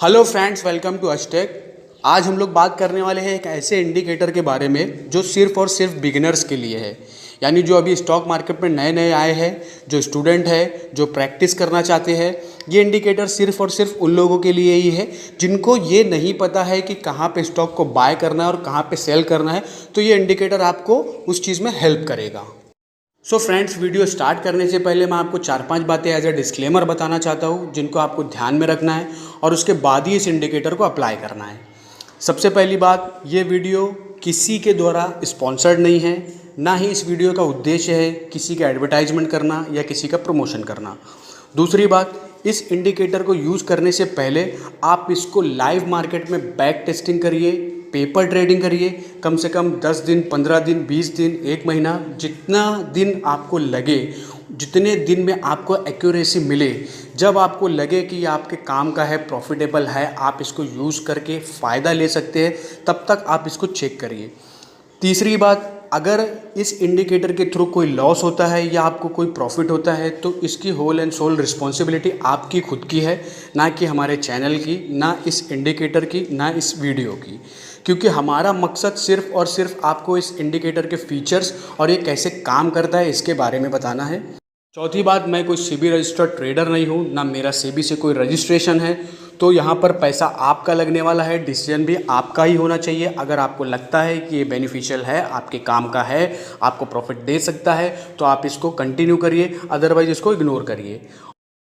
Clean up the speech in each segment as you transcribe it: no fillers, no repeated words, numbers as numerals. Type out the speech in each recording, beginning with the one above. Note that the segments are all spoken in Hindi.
हेलो फ्रेंड्स, वेलकम टू अशटेक। आज हम लोग बात करने वाले हैं एक ऐसे इंडिकेटर के बारे में जो सिर्फ और सिर्फ बिगिनर्स के लिए है। यानी जो अभी स्टॉक मार्केट में नए नए आए हैं, जो स्टूडेंट है, जो प्रैक्टिस करना चाहते हैं। ये इंडिकेटर सिर्फ और सिर्फ उन लोगों के लिए ही है जिनको ये नहीं पता है कि कहाँ पे स्टॉक को बाय करना है और कहाँ पे सेल करना है। तो ये इंडिकेटर आपको उस चीज़ में हेल्प करेगा। सो फ्रेंड्स, वीडियो स्टार्ट करने से पहले मैं आपको 4-5 बातें एज ए डिस्क्लेमर बताना चाहता हूँ जिनको आपको ध्यान में रखना है और उसके बाद ही इस इंडिकेटर को अप्लाई करना है। सबसे पहली बात, ये वीडियो किसी के द्वारा स्पॉन्सर्ड नहीं है, ना ही इस वीडियो का उद्देश्य है किसी का एडवर्टाइजमेंट करना या किसी का प्रमोशन करना। दूसरी बात, इस इंडिकेटर को यूज़ करने से पहले आप इसको लाइव मार्केट में बैक टेस्टिंग करिए, पेपर ट्रेडिंग करिए। कम से कम 10 दिन, 15 दिन, 20 दिन, 1 महीना, जितना दिन आपको लगे, जितने दिन में आपको एक्यूरेसी मिले, जब आपको लगे कि ये आपके काम का है, प्रॉफिटेबल है, आप इसको यूज़ करके फ़ायदा ले सकते हैं, तब तक आप इसको चेक करिए। तीसरी बात, अगर इस इंडिकेटर के थ्रू कोई लॉस होता है या आपको कोई प्रॉफिट होता है तो इसकी होल एंड सोल रिस्पॉन्सिबिलिटी आपकी खुद की है, ना कि हमारे चैनल की, ना इस इंडिकेटर की, ना इस वीडियो की। क्योंकि हमारा मकसद सिर्फ और सिर्फ आपको इस इंडिकेटर के फीचर्स और ये कैसे काम करता है इसके बारे में बताना है। चौथी बात, मैं कोई सेबी रजिस्टर्ड ट्रेडर नहीं हूँ, ना मेरा सेबी से कोई रजिस्ट्रेशन है। तो यहाँ पर पैसा आपका लगने वाला है, डिसीजन भी आपका ही होना चाहिए। अगर आपको लगता है कि ये बेनिफिशियल है, आपके काम का है, आपको प्रॉफिट दे सकता है, तो आप इसको कंटिन्यू करिए, अदरवाइज इसको इग्नोर करिए।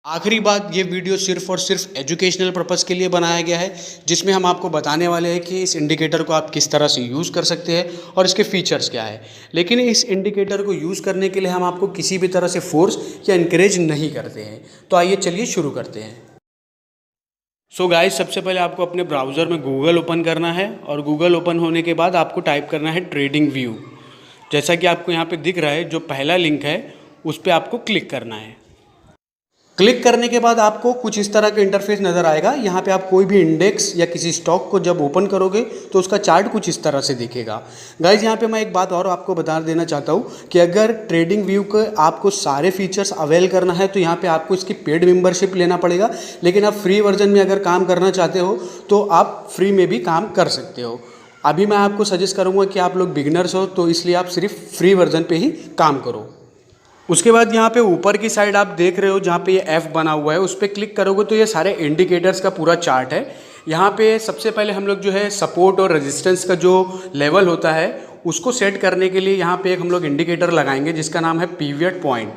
आखिरी बात, ये वीडियो सिर्फ और सिर्फ एजुकेशनल पर्पज़ के लिए बनाया गया है, जिसमें हम आपको बताने वाले हैं कि इस इंडिकेटर को आप किस तरह से यूज़ कर सकते हैं और इसके फीचर्स क्या है। लेकिन इस इंडिकेटर को यूज़ करने के लिए हम आपको किसी भी तरह से फोर्स या इनकरेज नहीं करते हैं। तो आइए चलिए शुरू करते हैं। सो गाइस, सबसे पहले आपको अपने ब्राउज़र में गूगल ओपन करना है और गूगल ओपन होने के बाद आपको टाइप करना है ट्रेडिंग व्यू। जैसा कि आपको यहाँ पे दिख रहा है, जो पहला लिंक है उस पर आपको क्लिक करना है। क्लिक करने के बाद आपको कुछ इस तरह का इंटरफेस नज़र आएगा। यहाँ पे आप कोई भी इंडेक्स या किसी स्टॉक को जब ओपन करोगे तो उसका चार्ट कुछ इस तरह से दिखेगा। गाइज, यहाँ पे मैं एक बात और आपको बता देना चाहता हूँ कि अगर ट्रेडिंग व्यू के आपको सारे फीचर्स अवेल करना है तो यहाँ पे आपको इसकी पेड मेंबरशिप लेना पड़ेगा। लेकिन आप फ्री वर्जन में अगर काम करना चाहते हो तो आप फ्री में भी काम कर सकते हो। अभी मैं आपको सजेस्ट करूँगा कि आप लोग बिगिनर्स हो, तो इसलिए आप सिर्फ फ्री वर्जन पर ही काम करो। उसके बाद यहाँ पे ऊपर की साइड आप देख रहे हो जहाँ पे ये F बना हुआ है, उस पर क्लिक करोगे तो ये सारे इंडिकेटर्स का पूरा चार्ट है। यहाँ पे सबसे पहले हम लोग जो है सपोर्ट और रेजिस्टेंस का जो लेवल होता है उसको सेट करने के लिए यहाँ पे एक हम लोग इंडिकेटर लगाएंगे जिसका नाम है पिवट पॉइंट।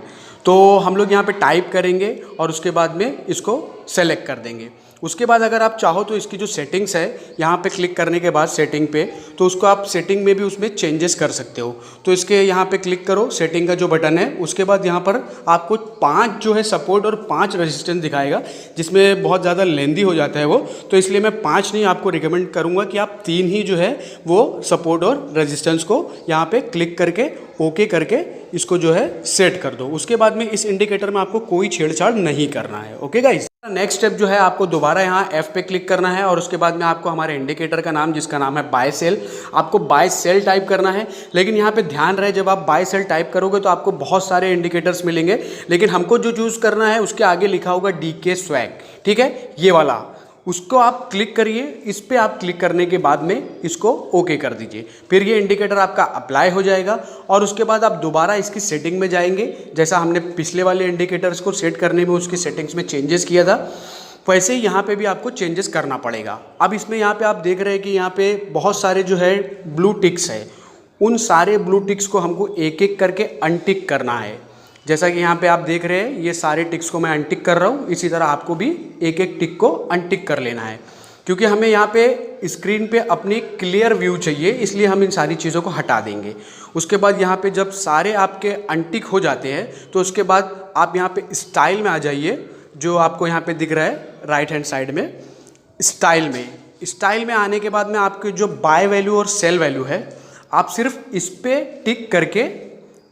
तो हम लोग यहाँ पे टाइप करेंगे और उसके बाद में इसको सेलेक्ट कर देंगे। उसके बाद अगर आप चाहो तो इसकी जो सेटिंग्स है, यहाँ पे क्लिक करने के बाद सेटिंग पे, तो उसको आप सेटिंग में भी उसमें चेंजेस कर सकते हो। तो इसके यहाँ पे क्लिक करो, सेटिंग का जो बटन है, उसके बाद यहाँ पर आपको 5 जो है सपोर्ट और 5 रेजिस्टेंस दिखाएगा, जिसमें बहुत ज़्यादा लेंदी हो जाता है वो। तो इसलिए मैं 5 नहीं, आपको रिकमेंड करूँगा कि आप 3 ही जो है वो सपोर्ट और रेजिस्टेंस को यहाँ पर क्लिक करके ओके करके इसको जो है सेट कर दो। उसके बाद में इस इंडिकेटर में आपको कोई छेड़छाड़ नहीं करना है। ओके गाइस, नेक्स्ट स्टेप जो है आपको दोबारा यहाँ F पे क्लिक करना है और उसके बाद में आपको हमारे इंडिकेटर का नाम, जिसका नाम है बाय सेल, आपको बाय सेल टाइप करना है। लेकिन यहाँ पे ध्यान रहे, जब आप बाय सेल टाइप करोगे तो आपको बहुत सारे इंडिकेटर्स मिलेंगे, लेकिन हमको जो चूज़ करना है उसके आगे लिखा होगा DK स्वैग, ठीक है, ये वाला, उसको आप क्लिक करिए। इस पर आप क्लिक करने के बाद में इसको ओके कर दीजिए। फिर ये इंडिकेटर आपका अप्लाई हो जाएगा और उसके बाद आप दोबारा इसकी सेटिंग में जाएंगे। जैसा हमने पिछले वाले इंडिकेटर्स को सेट करने में उसकी सेटिंग्स में चेंजेस किया था, वैसे ही यहाँ पे भी आपको चेंजेस करना पड़ेगा। अब इसमें यहाँ पे आप देख रहे हैं कि यहाँ पे बहुत सारे जो है ब्लू टिक्स है, उन सारे ब्लू टिक्स को हमको एक एक करके अनटिक करना है। जैसा कि यहाँ पे आप देख रहे हैं, ये सारे टिक्स को मैं अनटिक कर रहा हूँ। इसी तरह आपको भी एक एक टिक को अनटिक कर लेना है, क्योंकि हमें यहाँ पे स्क्रीन पे अपनी क्लियर व्यू चाहिए, इसलिए हम इन सारी चीज़ों को हटा देंगे। उसके बाद यहाँ पे जब सारे आपके अनटिक हो जाते हैं तो उसके बाद आप यहाँ पे स्टाइल में आ जाइए, जो आपको यहाँ पे दिख रहा है राइट हैंड साइड में। स्टाइल में आने के बाद में आपके जो बाय वैल्यू और सेल वैल्यू है, आप सिर्फ इस पर टिक करके,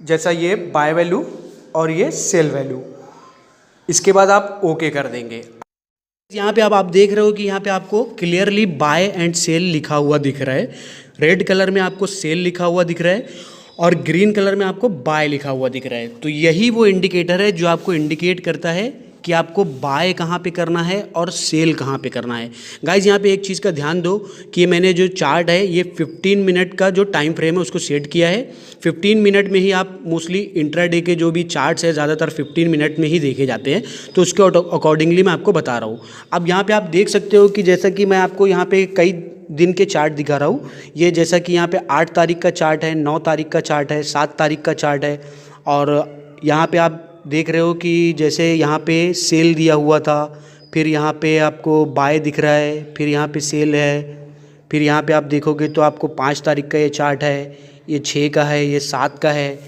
जैसा ये बाय वैल्यू और ये सेल वैल्यू, इसके बाद आप ओके कर देंगे। यहाँ पे आप देख रहे हो कि यहाँ पे आपको क्लियरली बाय एंड सेल लिखा हुआ दिख रहा है। रेड कलर में आपको सेल लिखा हुआ दिख रहा है और ग्रीन कलर में आपको बाय लिखा हुआ दिख रहा है। तो यही वो इंडिकेटर है जो आपको इंडिकेट करता है कि आपको बाय कहाँ पे करना है और सेल कहाँ पे करना है। गाइज यहाँ पे एक चीज़ का ध्यान दो कि मैंने जो चार्ट है ये 15 मिनट का जो टाइम फ्रेम है उसको सेट किया है। 15 मिनट में ही आप मोस्टली इंट्राडे के जो भी चार्ट्स है ज़्यादातर 15 मिनट में ही देखे जाते हैं, तो उसके अकॉर्डिंगली मैं आपको बता रहा हूँ। अब यहाँ पे आप देख सकते हो कि जैसा कि मैं आपको यहाँ पे कई दिन के चार्ट दिखा रहा हूँ। ये जैसा कि यहाँ पे 8 तारीख का चार्ट है, 9 तारीख का चार्ट है, 7 तारीख का चार्ट है, और यहाँ पे आप देख रहे हो कि जैसे यहाँ पे सेल दिया हुआ था, फिर यहाँ पे आपको बाय दिख रहा है, फिर यहाँ पे सेल है, फिर यहाँ पे आप देखोगे तो आपको 5 तारीख का ये चार्ट है, ये 6 का है, ये 7 का है।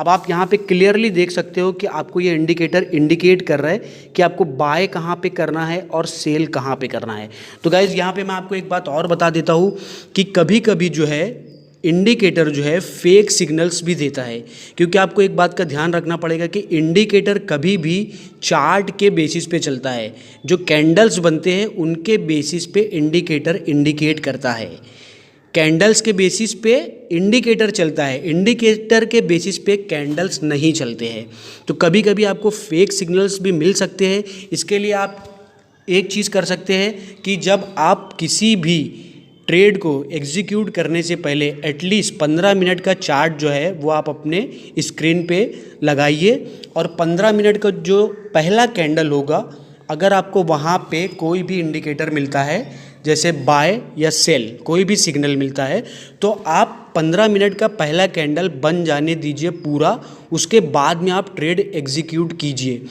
अब आप यहाँ पे क्लियरली देख सकते हो कि आपको ये इंडिकेटर इंडिकेट कर रहा है कि आपको बाय कहाँ पे करना है और सेल कहाँ पे करना है। तो गाइज़ यहाँ पे मैं आपको एक बात और बता देता हूँ कि कभी कभी जो है इंडिकेटर जो है फेक सिग्नल्स भी देता है, क्योंकि आपको एक बात का ध्यान रखना पड़ेगा कि इंडिकेटर कभी भी चार्ट के बेसिस पे चलता है। जो कैंडल्स बनते हैं उनके बेसिस पे इंडिकेटर इंडिकेट करता है। कैंडल्स के बेसिस पे इंडिकेटर चलता है, इंडिकेटर के बेसिस पे कैंडल्स नहीं चलते हैं। तो कभी कभी आपको फेक सिग्नल्स भी मिल सकते हैं। इसके लिए आप एक चीज़ कर सकते हैं कि जब आप किसी भी ट्रेड को एग्जीक्यूट करने से पहले एटलीस्ट 15 मिनट का चार्ट जो है वो आप अपने स्क्रीन पे लगाइए, और 15 मिनट का जो पहला कैंडल होगा, अगर आपको वहाँ पे कोई भी इंडिकेटर मिलता है जैसे बाय या सेल कोई भी सिग्नल मिलता है, तो आप 15 मिनट का पहला कैंडल बन जाने दीजिए पूरा, उसके बाद में आप ट्रेड एग्जीक्यूट कीजिए।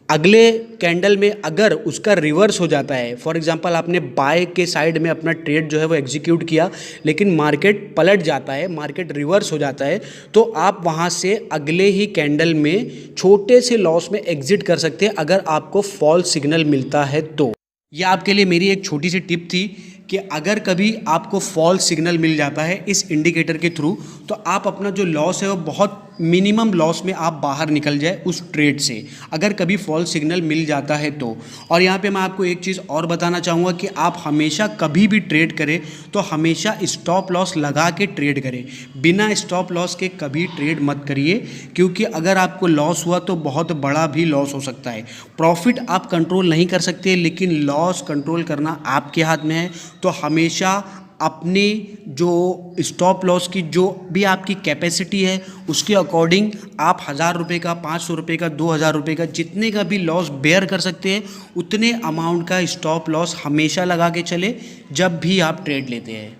अगले कैंडल में अगर उसका रिवर्स हो जाता है, फॉर एग्जांपल आपने बाय के साइड में अपना ट्रेड जो है वो एग्जीक्यूट किया, लेकिन मार्केट पलट जाता है, मार्केट रिवर्स हो जाता है, तो आप वहां से अगले ही कैंडल में छोटे से लॉस में एग्जिट कर सकते हैं अगर आपको फॉल्स सिग्नल मिलता है तो। यह आपके लिए मेरी एक छोटी सी टिप थी कि अगर कभी आपको फॉल्स सिग्नल मिल जाता है इस इंडिकेटर के थ्रू, तो आप अपना जो लॉस है वो बहुत मिनिमम लॉस में आप बाहर निकल जाए उस ट्रेड से, अगर कभी फॉल्स सिग्नल मिल जाता है तो। और यहाँ पे मैं आपको एक चीज़ और बताना चाहूँगा कि आप हमेशा कभी भी ट्रेड करें तो हमेशा स्टॉप लॉस लगा के ट्रेड करें, बिना स्टॉप लॉस के कभी ट्रेड मत करिए, क्योंकि अगर आपको लॉस हुआ तो बहुत बड़ा भी लॉस हो सकता है। प्रॉफिट आप कंट्रोल नहीं कर सकते, लेकिन लॉस कंट्रोल करना आपके हाथ में है। तो हमेशा अपनी जो स्टॉप लॉस की जो भी आपकी कैपेसिटी है उसके अकॉर्डिंग आप 1000 रुपये का, 500 रुपये का, 2000 रुपये का, जितने का भी लॉस बेयर कर सकते हैं उतने अमाउंट का स्टॉप लॉस हमेशा लगा के चले जब भी आप ट्रेड लेते हैं।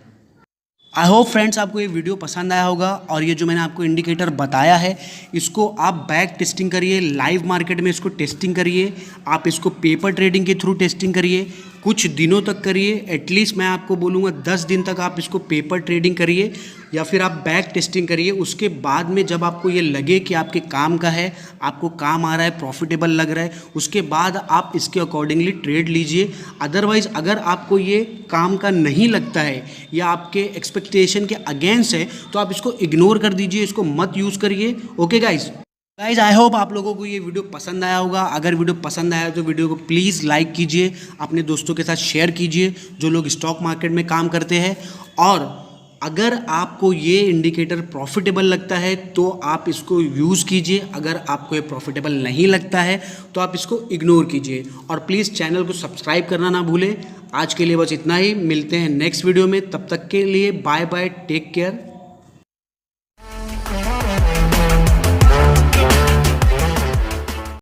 आई होप फ्रेंड्स आपको ये वीडियो पसंद आया होगा, और ये जो मैंने आपको इंडिकेटर बताया है इसको आप बैक टेस्टिंग करिए, लाइव मार्केट में इसको टेस्टिंग करिए, आप इसको पेपर ट्रेडिंग के थ्रू टेस्टिंग करिए, कुछ दिनों तक करिए। एटलीस्ट मैं आपको बोलूँगा 10 दिन तक आप इसको पेपर ट्रेडिंग करिए या फिर आप बैक टेस्टिंग करिए। उसके बाद में जब आपको ये लगे कि आपके काम का है, आपको काम आ रहा है, प्रॉफिटेबल लग रहा है, उसके बाद आप इसके अकॉर्डिंगली ट्रेड लीजिए। अदरवाइज़ अगर आपको ये काम का नहीं लगता है या आपके एक्सपेक्टेशन के अगेंस्ट है तो आप इसको इग्नोर कर दीजिए, इसको मत यूज़ करिए। ओके गाइज, आई होप आप लोगों को ये वीडियो पसंद आया होगा। अगर वीडियो पसंद आया तो वीडियो को प्लीज़ लाइक कीजिए, अपने दोस्तों के साथ शेयर कीजिए जो लोग स्टॉक मार्केट में काम करते हैं। और अगर आपको ये इंडिकेटर प्रॉफिटेबल लगता है तो आप इसको यूज़ कीजिए, अगर आपको ये प्रॉफिटेबल नहीं लगता है तो आप इसको इग्नोर कीजिए। और प्लीज़ चैनल को सब्सक्राइब करना ना भूलें। आज के लिए बस इतना ही, मिलते हैं नेक्स्ट वीडियो में, तब तक के लिए बाय बाय, टेक केयर।